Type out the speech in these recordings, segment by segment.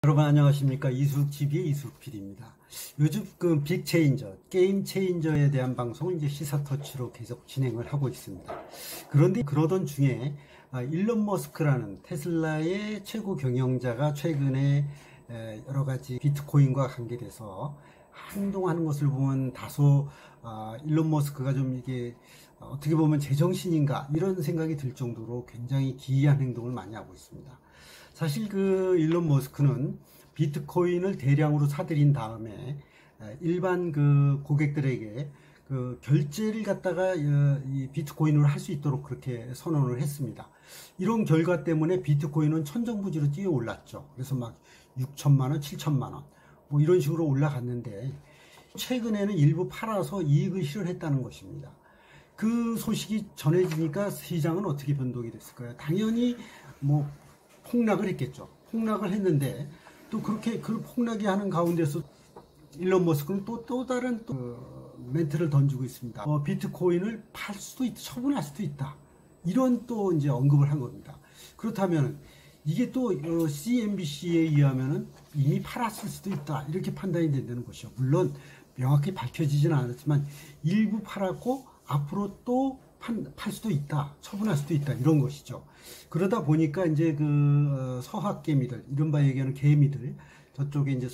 여러분 안녕하십니까. 이수TV의 이수PD입니다. 요즘 그 빅체인저, 게임 체인저에 대한 방송을 이제 시사터치로 계속 진행을 하고 있습니다. 그런데 그러던 중에 일론 머스크라는 테슬라의 최고 경영자가 최근에 여러 가지 비트코인과 관계돼서 행동하는 것을 보면 다소 일론 머스크가 좀 이게 어떻게 보면 제정신인가 이런 생각이 들 정도로 굉장히 기이한 행동을 많이 하고 있습니다. 사실 그 일론 머스크는 비트코인을 대량으로 사들인 다음에 일반 그 고객들에게 그 결제를 갖다가 이 비트코인으로 할 수 있도록 그렇게 선언을 했습니다. 이런 결과 때문에 비트코인은 천정부지로 뛰어 올랐죠. 그래서 막 6천만 원, 7천만 원 뭐 이런 식으로 올라갔는데 최근에는 일부 팔아서 이익을 실현했다는 것입니다. 그 소식이 전해지니까 시장은 어떻게 변동이 됐을까요? 당연히 뭐 폭락을 했겠죠. 폭락을 했는데 또 그렇게 그 폭락이 하는 가운데서 일론 머스크는 또 다른 멘트를 던지고 있습니다. 비트코인을 팔 수도 있다, 처분할 수도 있다. 이런 또 이제 언급을 한 겁니다. 그렇다면 이게 또 CNBC에 의하면은 이미 팔았을 수도 있다. 이렇게 판단이 된다는 것이죠. 물론 명확히 밝혀지지는 않았지만 일부 팔았고 앞으로 또 팔 수도 있다, 처분할 수도 있다, 이런 것이죠. 그러다 보니까 이제 그 서학개미들, 이른바 얘기하는 개미들, 저쪽에 이제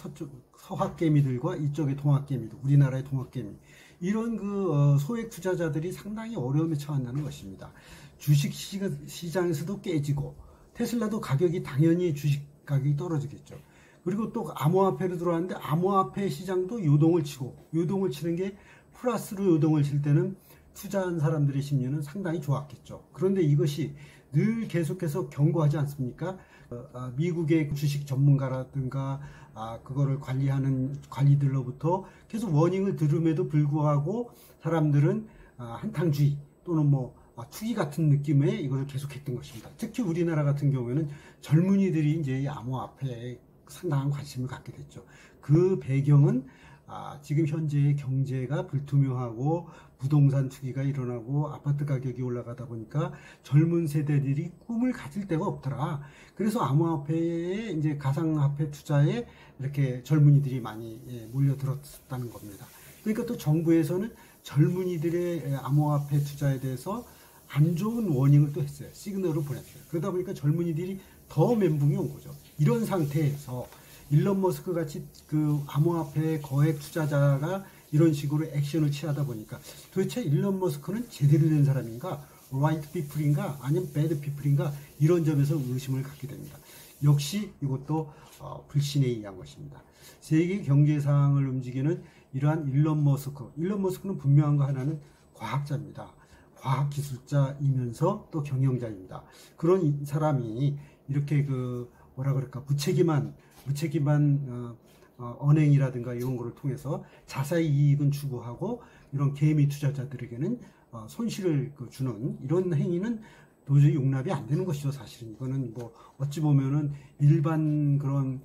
서학개미들과 이쪽에 동학개미들, 우리나라의 동학개미, 이런 그 소액 투자자들이 상당히 어려움에 처한다는 것입니다. 주식 시장에서도 깨지고, 테슬라도 가격이 당연히 주식 가격이 떨어지겠죠. 그리고 또 암호화폐로 들어왔는데 암호화폐 시장도 요동을 치는 게 플러스로 요동을 칠 때는 투자한 사람들의 심리는 상당히 좋았겠죠. 그런데 이것이 늘 계속해서 경고하지 않습니까? 미국의 주식 전문가라든가 그거를 관리하는 관리들로부터 계속 워닝을 들음에도 불구하고 사람들은 한탕주의 또는 뭐 투기 같은 느낌의 이걸 계속했던 것입니다. 특히 우리나라 같은 경우에는 젊은이들이 이제 암호화폐에 상당한 관심을 갖게 됐죠. 그 배경은 지금 현재의 경제가 불투명하고 부동산 투기가 일어나고 아파트 가격이 올라가다 보니까 젊은 세대들이 꿈을 가질 데가 없더라. 그래서 암호화폐에 이제 가상화폐 투자에 이렇게 젊은이들이 많이 몰려들었다는 겁니다. 그러니까 또 정부에서는 젊은이들의 암호화폐 투자에 대해서 안 좋은 워닝을 또 했어요. 시그널을 보냈어요. 그러다 보니까 젊은이들이 더 멘붕이 온 거죠. 이런 상태에서 일론 머스크 같이 그 암호화폐 거액 투자자가 이런 식으로 액션을 취하다 보니까 도대체 일론 머스크는 제대로 된 사람인가, right people인가, 아니면 bad people인가, 이런 점에서 의심을 갖게 됩니다. 역시 이것도 불신에 의한 것입니다. 세계 경제 상황을 움직이는 이러한 일론 머스크는 분명한 거 하나는 과학자입니다. 과학기술자이면서 또 경영자입니다. 그런 사람이 이렇게 무책임한 언행이라든가 이런 거를 통해서 자사의 이익은 추구하고 이런 개미 투자자들에게는 손실을 주는 이런 행위는 도저히 용납이 안 되는 것이죠. 사실은 이거는 뭐 어찌 보면은 일반 그런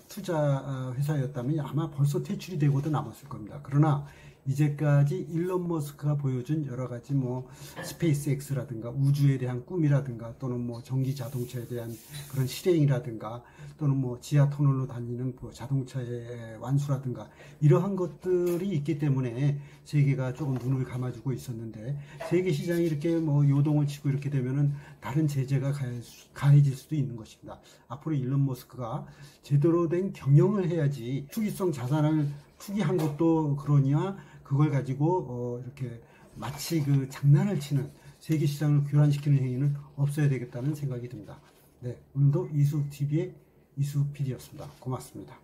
투자 회사였다면 아마 벌써 퇴출이 되고도 남았을 겁니다. 그러나 이제까지 일론 머스크가 보여준 여러 가지 뭐 스페이스X라든가 우주에 대한 꿈이라든가 또는 뭐 전기 자동차에 대한 그런 실행이라든가 또는 뭐 지하 터널로 다니는 자동차의 완수라든가 이러한 것들이 있기 때문에 세계가 조금 눈을 감아주고 있었는데 세계 시장이 이렇게 뭐 요동을 치고 이렇게 되면은 다른 제재가 가해질 수도 있는 것입니다. 앞으로 일론 머스크가 제대로 된 경영을 해야지 투기성 자산을 투기한 것도 그러냐 그걸 가지고 이렇게 마치 그 장난을 치는 세계 시장을 교란시키는 행위는 없어야 되겠다는 생각이 듭니다. 네, 오늘도 이수TV의 이수PD였습니다. 고맙습니다.